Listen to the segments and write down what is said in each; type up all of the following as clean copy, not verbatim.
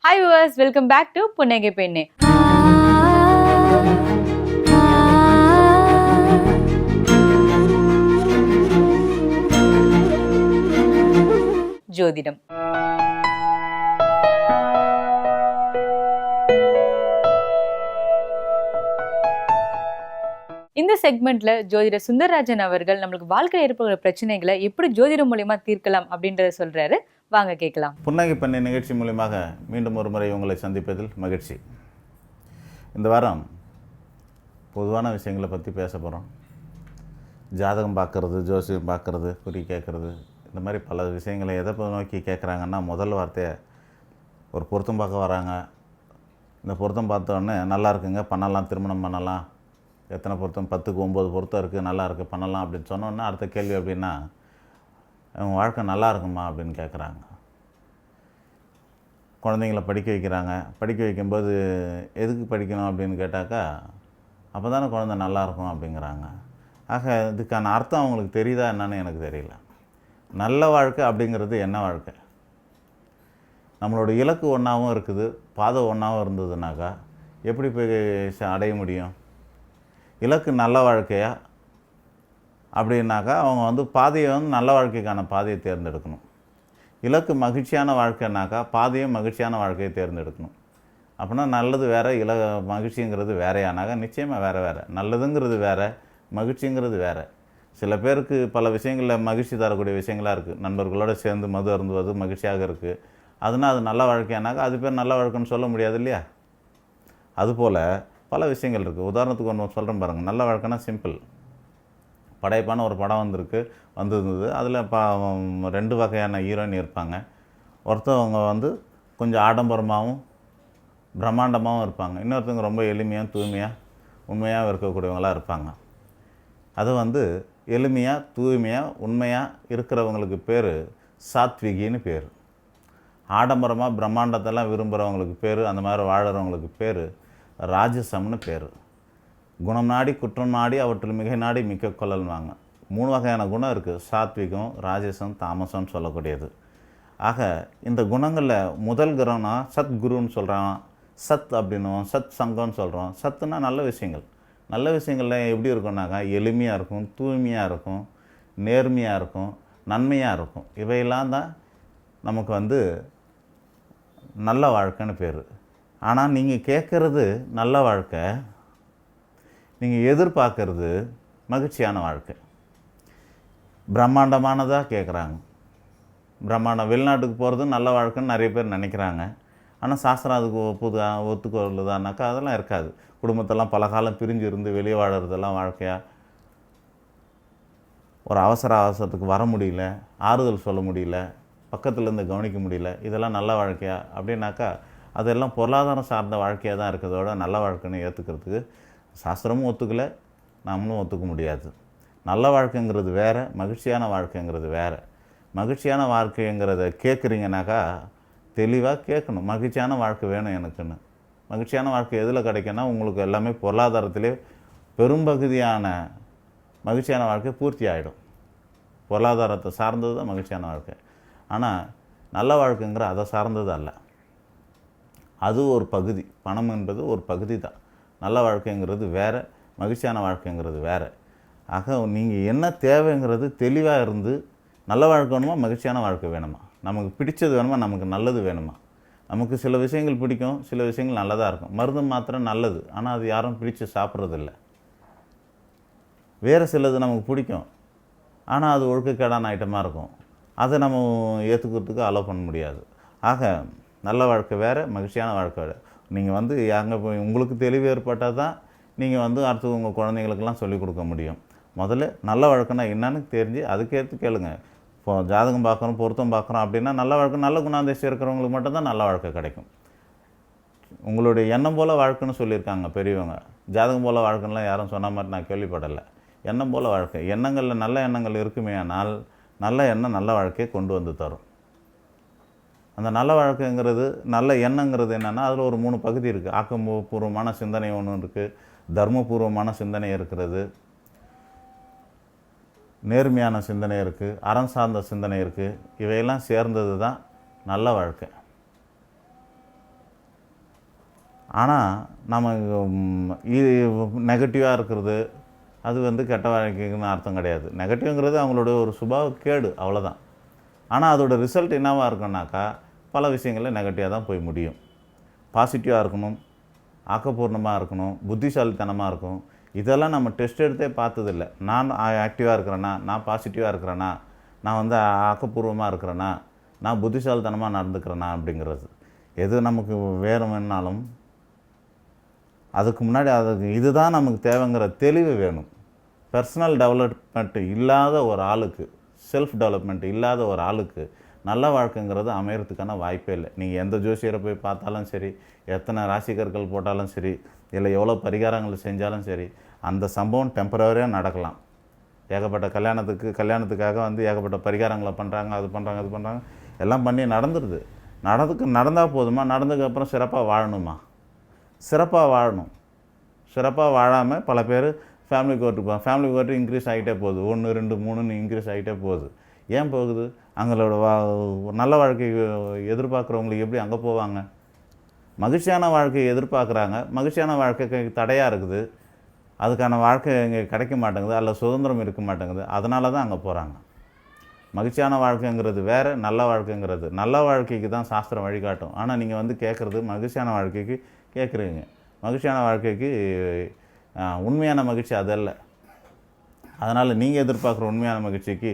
Hi viewers, welcome back to புன்னகை பெண்ணே. ஜோதிடம். இந்த செக்மெண்ட்ல ஜோதிடர் சுந்தரராஜன் அவர்கள் நம்மளுக்கு வாழ்க்கையில் ஏற்படுகிற பிரச்சனைகளை எப்படி ஜோதிடம் மூலியமா தீர்க்கலாம் அப்படின்றத சொல்றாரு. வாங்க கேட்கலாம். புன்னகை பெண்ணை நிகழ்ச்சி மூலமாக மீண்டும் ஒரு முறை உங்களை சந்திப்பதில் மகிழ்ச்சி. இந்த வாரம் பொதுவான விஷயங்களை பற்றி பேச போகிறோம். ஜாதகம் பார்க்குறது, ஜோசியம் பார்க்குறது, குறி கேட்குறது, இந்த மாதிரி பல விஷயங்களை எதை நோக்கி கேட்குறாங்கன்னா, முதல் வார்த்தையை ஒரு பொருத்தம் பார்க்க வராங்க. இந்த பொருத்தம் பார்த்தோன்னே நல்லா இருக்குங்க, பண்ணலாம், திருமணம் பண்ணலாம், எத்தனை பொருத்தம், 10க்கு 9 பொருத்தம் இருக்குது, நல்லா இருக்குது, பண்ணலாம் அப்படின்னு சொன்னோன்னா அடுத்த கேள்வி அப்படின்னா, அவங்க வாழ்க்கை நல்லா இருக்குமா அப்படின்னு கேட்குறாங்க. குழந்தைங்கள படிக்க வைக்கிறாங்க. படிக்க வைக்கும்போது எதுக்கு படிக்கணும் அப்படின்னு கேட்டாக்கா, அப்போ தானே குழந்தை நல்லாயிருக்கும் அப்படிங்கிறாங்க. ஆக இதுக்கான அர்த்தம் அவங்களுக்கு தெரியுதா என்னன்னு எனக்கு தெரியல. நல்ல வாழ்க்கை அப்படிங்கிறது என்ன வாழ்க்கை? நம்மளோட இலக்கு ஒன்றாவும் இருக்குது, பாதை ஒன்றாவும் இருந்ததுனாக்கா எப்படி போய் அடைய முடியும்? இலக்கு நல்ல வாழ்க்கையா அப்படின்னாக்கா அவங்க பாதையை நல்ல வாழ்க்கைக்கான பாதையை தேர்ந்தெடுக்கணும். இலக்கு மகிழ்ச்சியான வாழ்க்கைனாக்கா பாதையும் மகிழ்ச்சியான வாழ்க்கையை தேர்ந்தெடுக்கணும். அப்படின்னா நல்லது வேறு, மகிழ்ச்சிங்கிறது வேறையானாக்கா நிச்சயமாக வேறு. நல்லதுங்கிறது வேறு, மகிழ்ச்சிங்கிறது வேறு. சில பேருக்கு பல விஷயங்களில் மகிழ்ச்சி தரக்கூடிய விஷயங்களாக இருக்குது. நண்பர்களோடு சேர்ந்து மது அருந்துவது மகிழ்ச்சியாக இருக்குது. அதனால் அது நல்ல வாழ்க்கையானாக்கா அது பேர் நல்ல வாழ்க்கைன்னு சொல்ல முடியாது இல்லையா? அதுபோல் பல விஷயங்கள் இருக்குது. உதாரணத்துக்கு ஒன்று சொல்கிறேன் பாருங்கள். நல்ல வாழ்க்கைனா சிம்பிள். படைப்பான ஒரு படம் வந்திருந்தது. அதில் 2 வகையான ஹீரோயின் இருப்பாங்க. ஒருத்தவங்க கொஞ்சம் ஆடம்பரமாகவும் பிரம்மாண்டமாகவும் இருப்பாங்க. இன்னொருத்தவங்க ரொம்ப எளிமையாக, தூய்மையாக, உண்மையாக இருக்கக்கூடியவங்களாக இருப்பாங்க. அது எளிமையாக, தூய்மையாக, உண்மையாக இருக்கிறவங்களுக்கு பேர் சாத்விகின்னு பேர். ஆடம்பரமாக பிரம்மாண்டத்தெல்லாம் விரும்புகிறவங்களுக்கு பேர், அந்த மாதிரி வாழறவங்களுக்கு பேர் ராஜசம்னு பேர். குணம் நாடி குற்றம் நாடி அவற்றில் மிகை நாடி மிக்க கொள்ளல்வாங்க. 3 வகையான குணம் இருக்குது. சாத்விகம், ராஜசம், தாமசம்னு சொல்லக்கூடியது. ஆக இந்த குணங்களில் முதல் குணம்னா சத்குருன்னு சொல்கிறான், சத் அப்படின்னுவோம், சத் சங்கம்னு சொல்கிறோம். சத்துனா நல்ல விஷயங்கள். நல்ல விஷயங்கள்ல எப்படி இருக்கும்னாக்கா எளிமையாக இருக்கும், தூய்மையாக இருக்கும், நேர்மையாக இருக்கும், நன்மையாக இருக்கும். இவையெல்லாம் தான் நமக்கு நல்ல வாழ்க்கைன்னு பேர். ஆனால் நீங்கள் கேட்குறது நல்ல வாழ்க்கை, நீங்கள் எதிர்பார்க்கறது மகிழ்ச்சியான வாழ்க்கை. பிரம்மாண்டமானதாக கேட்குறாங்க. வெளிநாட்டுக்கு போகிறது நல்ல வாழ்க்கைன்னு நிறைய பேர் நினைக்கிறாங்க. ஆனால் சாஸ்திரம் அதுக்கு ஒத்துக்கொள்ளுதானாக்கா அதெல்லாம் இருக்காது. குடும்பத்தெல்லாம் பல காலம் பிரிஞ்சு இருந்து வெளியே வாழறதெல்லாம் வாழ்க்கையாக, ஒரு அவசரத்துக்கு வர முடியல, ஆறுதல் சொல்ல முடியல, பக்கத்துலேருந்து கவனிக்க முடியல, இதெல்லாம் நல்ல வாழ்க்கையா அப்படின்னாக்கா அதெல்லாம் பொருளாதாரம் சார்ந்த வாழ்க்கையாக தான் இருக்கிறதோட நல்ல வாழ்க்கைன்னு ஏற்றுக்கிறதுக்கு சாஸ்திரமும் ஒத்துக்கலை, நம்மளும் ஒத்துக்க முடியாது. நல்ல வாழ்க்கைங்கிறது வேறு, மகிழ்ச்சியான வாழ்க்கைங்கிறது வேறு. மகிழ்ச்சியான வாழ்க்கைங்கிறத கேட்குறீங்கனாக்கா தெளிவாக கேட்கணும். மகிழ்ச்சியான வாழ்க்கை வேணும் எனக்குன்னு. மகிழ்ச்சியான வாழ்க்கை எதில் கிடைக்குன்னா உங்களுக்கு எல்லாமே பொருளாதாரத்திலே பெரும்பகுதியான மகிழ்ச்சியான வாழ்க்கை பூர்த்தி ஆகிடும். பொருளாதாரத்தை சார்ந்தது தான் மகிழ்ச்சியான வாழ்க்கை. ஆனால் நல்ல வாழ்க்கைங்கிற அதை சார்ந்தது அல்ல. அது ஒரு பகுதி. பணம் என்பது ஒரு பகுதி தான். நல்ல வாழ்க்கைங்கிறது வேறு, மகிழ்ச்சியான வாழ்க்கைங்கிறது வேறு. ஆக நீங்கள் என்ன தேவைங்கிறது தெளிவாக இருந்து, நல்ல வாழ்க்கை வேணுமா, மகிழ்ச்சியான வாழ்க்கை வேணுமா, நமக்கு பிடிச்சது வேணுமா, நமக்கு நல்லது வேணுமா. நமக்கு சில விஷயங்கள் பிடிக்கும், சில விஷயங்கள் நல்லதாக இருக்கும். மருந்து மாத்திரம் நல்லது, ஆனால் அது யாரும் பிடிச்சி சாப்பிட்றதில்ல. வேறு சிலது நமக்கு பிடிக்கும், ஆனால் அது ஒழுக்கக்கேடான ஐட்டமாக இருக்கும். அதை நம்ம ஏற்றுக்கிறதுக்கு அலோவ் பண்ண முடியாது. ஆக நல்ல வாழ்க்கை வேறு, மகிழ்ச்சியான வாழ்க்கை வேறு. நீங்கள் அங்கே போய் உங்களுக்கு தெளிவு ஏற்பட்டால் தான் நீங்கள் அடுத்து உங்கள் குழந்தைங்களுக்கெல்லாம் சொல்லிக் கொடுக்க முடியும். முதல்ல நல்ல வாழ்க்கைனா என்னன்னு தெரிஞ்சு அதுக்கேற்று கேளுங்க. இப்போ ஜாதகம் பார்க்குறோம், பொருத்தம் பார்க்குறோம் அப்படின்னா நல்ல வாழ்க்கை, நல்ல குணாதிசயம் இருக்கிறவங்களுக்கு மட்டும்தான் நல்ல வாழ்க்கை கிடைக்கும். உங்களுடைய எண்ணம் போல் வாழ்க்கைன்னு சொல்லியிருக்காங்க பெரியவங்க. ஜாதகம் போல் வாழ்க்கைலாம் யாரும் சொன்ன மாதிரி நான் கேள்விப்படலை. எண்ணம் போல் வாழ்க்கை, எண்ணங்களில் நல்ல எண்ணங்கள் இருக்குமே, ஆனால் நல்ல எண்ணம் நல்ல வாழ்க்கையை கொண்டு வந்து தரும். அந்த நல்ல வாழ்க்கைங்கிறது, நல்ல எண்ணங்கிறது என்னென்னா அதில் ஒரு 3 பகுதி இருக்குது. ஆக்கப்பூர்வமான சிந்தனை ஒன்று இருக்குது, தர்மபூர்வமான சிந்தனை இருக்கிறது, நேர்மையான சிந்தனை இருக்குது, அறம் சார்ந்த சிந்தனை இருக்குது. இவையெல்லாம் சேர்ந்தது தான் நல்ல வாழ்க்கை. ஆனால் நம்ம இது நெகட்டிவாக இருக்கிறது அது வந்து கெட்ட வாழ்க்கைக்குன்னு அர்த்தம் கிடையாது. நெகட்டிவ்ங்கிறது அவங்களோட ஒரு சுபாவ கேடு, அவ்வளோதான். ஆனால் அதோட ரிசல்ட் என்னவாக இருக்குன்னாக்கா பல விஷயங்களில் நெகட்டிவாக தான் போய் முடியும். பாசிட்டிவாக இருக்கணும், ஆக்கப்பூர்ணமாக இருக்கணும், புத்திசாலித்தனமாக இருக்கும். இதெல்லாம் நம்ம டெஸ்ட் எடுத்தே பார்த்ததில்ல. நான் ஆக்டிவாக இருக்கிறேன்னா, நான் பாசிட்டிவாக இருக்கிறேன்னா, நான் வந்து ஆக்கப்பூர்வமாக இருக்கிறேன்னா, நான் புத்திசாலித்தனமாக நடந்துக்கிறேன்னா அப்படிங்கிறது. எது நமக்கு வேணும்னாலும் அதுக்கு முன்னாடி அதுக்கு இதுதான் நமக்கு தேவைங்கிற தெளிவு வேணும். பர்சனல் டெவலப்மெண்ட் இல்லாத ஒரு ஆளுக்கு, செல்ஃப் டெவலப்மெண்ட் இல்லாத ஒரு ஆளுக்கு நல்ல வாழ்க்கைங்கிறது அமையறதுக்கான வாய்ப்பே இல்லை. நீங்கள் எந்த ஜோசியரை போய் பார்த்தாலும் சரி, எத்தனை ராசிக்கற்கள் போட்டாலும் சரி, இல்லை எவ்வளோ பரிகாரங்கள் செஞ்சாலும் சரி, அந்த சம்பவம் டெம்பரவரியாக நடக்கலாம். ஏகப்பட்ட கல்யாணத்துக்காக வந்து ஏகப்பட்ட பரிகாரங்களை பண்ணுறாங்க, அது பண்ணுறாங்க, இது பண்ணுறாங்க, எல்லாம் பண்ணி நடந்துடுது. நடந்தால் போதுமா? நடந்ததுக்கப்புறம் சிறப்பாக வாழணுமா? சிறப்பாக வாழணும். சிறப்பாக வாழாமல் பல பேர் ஃபேமிலி கோர்ட்டு இன்க்ரீஸ் ஆகிட்டே போகுது. 1, 2, 3ன்னு இன்க்ரீஸ் ஆகிட்டே போகுது. ஏன் போகுது? அவங்களோட நல்ல வாழ்க்கை எதிர்பார்க்குறவங்களுக்கு எப்படி அங்கே போவாங்க? மகிழ்ச்சியான வாழ்க்கையை எதிர்பார்க்குறாங்க, மகிழ்ச்சியான வாழ்க்கைக்கு தடையாக இருக்குது, அதுக்கான வாழ்க்கை இங்கே கிடைக்க மாட்டேங்குது, அல்ல சுதந்திரம் இருக்க மாட்டேங்குது, அதனால தான் அங்கே போகிறாங்க. மகிழ்ச்சியான வாழ்க்கைங்கிறது வேறு, நல்ல வாழ்க்கைங்கிறது. நல்ல வாழ்க்கைக்கு தான் சாஸ்திரம் வழிகாட்டும். ஆனால் நீங்கள் வந்து கேட்குறது மகிழ்ச்சியான வாழ்க்கைக்கு கேட்குறீங்க. மகிழ்ச்சியான வாழ்க்கைக்கு உண்மையான மகிழ்ச்சி அதல்ல. அதனால் நீங்கள் எதிர்பார்க்குற உண்மையான மகிழ்ச்சிக்கு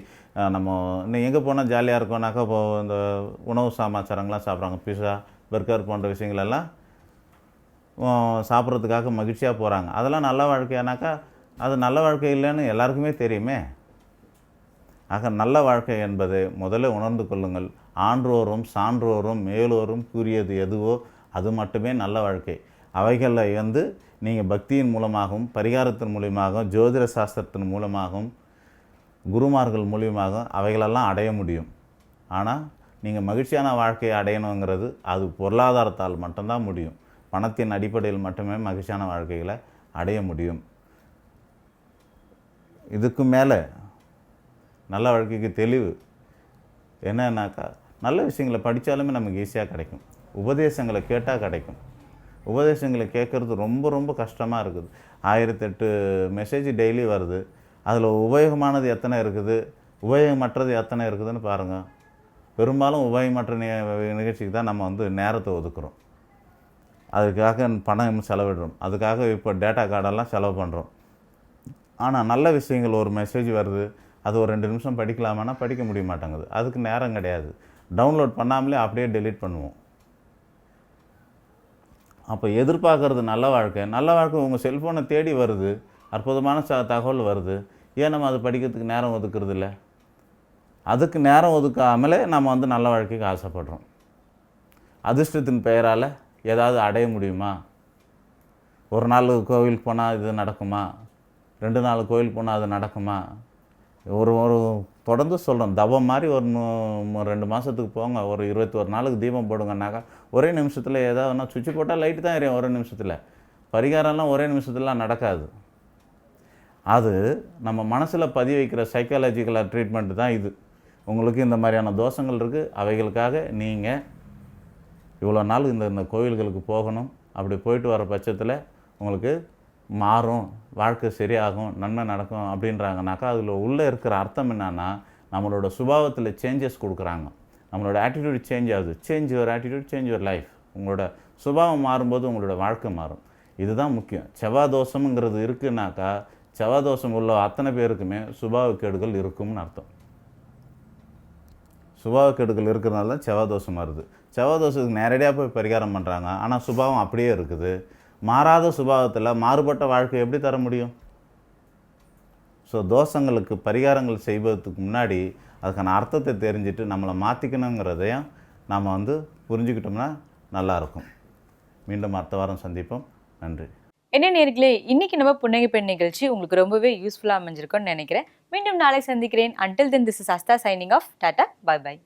நம்ம இன்னும் எங்கே போனால் ஜாலியாக இருக்கோம்னாக்கா, இப்போது இந்த உணவு சமாச்சாரங்கள்லாம் சாப்பிட்றாங்க, பிஸா, பர்கர் போன்ற விஷயங்களெல்லாம் சாப்பிட்றதுக்காக மகிழ்ச்சியாக போகிறாங்க. அதெல்லாம் நல்ல வாழ்க்கையானாக்கா அது நல்ல வாழ்க்கை இல்லைன்னு எல்லாருக்குமே தெரியுமே. ஆக நல்ல வாழ்க்கை என்பதை முதல்ல உணர்ந்து கொள்ளுங்கள். ஆன்றோரும் சான்றோரும் மேலோரும் கூறியது எதுவோ அது மட்டுமே நல்ல வாழ்க்கை. அவைகளில் வந்து நீங்கள் பக்தியின் மூலமாகவும், பரிகாரத்தின் மூலியமாகவும், ஜோதிட சாஸ்திரத்தின் மூலமாகவும், குருமார்கள் மூலியமாகவும் அவைகளெல்லாம் அடைய முடியும். ஆனால் நீங்கள் மகிழ்ச்சியான வாழ்க்கையை அடையணுங்கிறது அது பொருளாதாரத்தால் மட்டும்தான் முடியும். பணத்தின் அடிப்படையில் மட்டுமே மகிழ்ச்சியான வாழ்க்கைகளை அடைய முடியும். இதுக்கு மேலே நல்ல வாழ்க்கைக்கு தெளிவு என்னன்னாக்கா, நல்ல விஷயங்களை படித்தாலுமே நமக்கு ஈஸியாக கிடைக்கும். உபதேசங்களை கேட்டால் கிடைக்கும். உபதேசங்களை கேட்குறது ரொம்ப ரொம்ப கஷ்டமாக இருக்குது. 1008 மெசேஜ் டெய்லி வருது. அதில் உபயோகமானது எத்தனை இருக்குது, உபயோகமற்றது எத்தனை இருக்குதுன்னு பாருங்கள். பெரும்பாலும் உபயோகமற்ற நிகழ்ச்சிக்கு தான் நம்ம வந்து நேரத்தை ஒதுக்குறோம். அதுக்காக பணம் செலவிடுறோம். அதுக்காக இப்போ டேட்டா கார்டெல்லாம் செலவு பண்ணுறோம். ஆனால் நல்ல விஷயங்கள் ஒரு மெசேஜ் வருது, அது ஒரு 2 நிமிஷம் படிக்கலாமான்னா படிக்க முடிய மாட்டேங்குது. அதுக்கு நேரம் கிடையாது. டவுன்லோட் பண்ணாமலே அப்படியே டெலீட் பண்ணுவோம். அப்போ எதிர்பார்க்குறது நல்ல வாழ்க்கை. நல்ல வாழ்க்கை உங்கள் செல்ஃபோனை தேடி வருது, அற்புதமான தகவல் வருது. ஏன் நம்ம அது படிக்கிறதுக்கு நேரம் ஒதுக்குறது இல்லை? அதுக்கு நேரம் ஒதுக்காமலே நம்ம வந்து நல்ல வாழ்க்கைக்கு ஆசைப்படுறோம். அதிர்ஷ்டத்தின் பெயரால் ஏதாவது அடைய முடியுமா? ஒரு நாள் கோவிலுக்கு போனால் இது நடக்குமா? 2 நாள் கோவிலுக்கு போனால் அது நடக்குமா? ஒரு தொடர்ந்து சொல்கிறோம், தவம் மாதிரி ஒரு 2 மாதத்துக்கு போங்க, ஒரு 21 நாளுக்கு தீபம் போடுங்கன்னாக்கா ஒரே நிமிஷத்தில் ஏதாவதுனா சுவிட்ச் போட்டால் லைட்டு தான் எரியும் ஒரே நிமிஷத்தில். பரிகாரம்லாம் ஒரே நிமிஷத்துலாம் நடக்காது. அது நம்ம மனசில் பதிய வைக்கிற சைக்காலஜிக்கல் ட்ரீட்மெண்ட் தான் இது. உங்களுக்கு இந்த மாதிரியான தோஷங்கள் இருக்குது, அவைகளுக்காக நீங்கள் இவ்வளோ நாள் இந்த கோவில்களுக்கு போகணும். அப்படி போயிட்டு வர பட்சத்தில் உங்களுக்கு மாறும், வாழ்க்கை சரியாகும், நன்மை நடக்கும் அப்படின்றாங்கனாக்கா அதில் உள்ளே இருக்கிற அர்த்தம் என்னன்னா, நம்மளோட சுபாவத்தில் சேஞ்சஸ் கொடுக்குறாங்க. நம்மளோட ஆட்டிடியூட் சேஞ்ச் ஆகுது. Change your attitude, change your life. உங்களோட சுபாவம் மாறும்போது உங்களோட வாழ்க்கை மாறும். இதுதான் முக்கியம். செவ்வாய் தோஷம்ங்கிறது இருக்குன்னாக்கா, செவ்வாய் தோஷம் உள்ள அத்தனை பேருக்குமே சுபாவக்கேடுகள் இருக்கும்னு அர்த்தம். சுபாவக்கேடுகள் இருக்கிறதுனால தான் செவ்வாய் தோஷம் வருது. செவ்வாய் தோஷத்துக்கு நேரடியாக போய் பரிகாரம் பண்ணுறாங்க, ஆனால் சுபாவம் அப்படியே இருக்குது. மாறாத சுபாவத்தில் மாறுபட்ட வாழ்க்கை எப்படி தர முடியும்? ஸோ தோஷங்களுக்கு பரிகாரங்கள் செய்வதற்கு முன்னாடி அதுக்கான அர்த்தத்தை தெரிஞ்சுட்டு நம்மளை மாற்றிக்கணுங்கிறதையும் நாம் வந்து புரிஞ்சுக்கிட்டோம்னா நல்லாயிருக்கும். மீண்டும் அடுத்த வாரம் சந்திப்போம். நன்றி. என்ன நேர்களே, இன்னைக்கு நம்ம புன்னகை பெண் நிகழ்ச்சி உங்களுக்கு ரொம்பவே யூஸ்ஃபுல்லாக அமைஞ்சிருக்கும்னு நினைக்கிறேன். மீண்டும் நாளை சந்திக்கிறேன். Until then, this is Asta signing off. Tata, bye bye.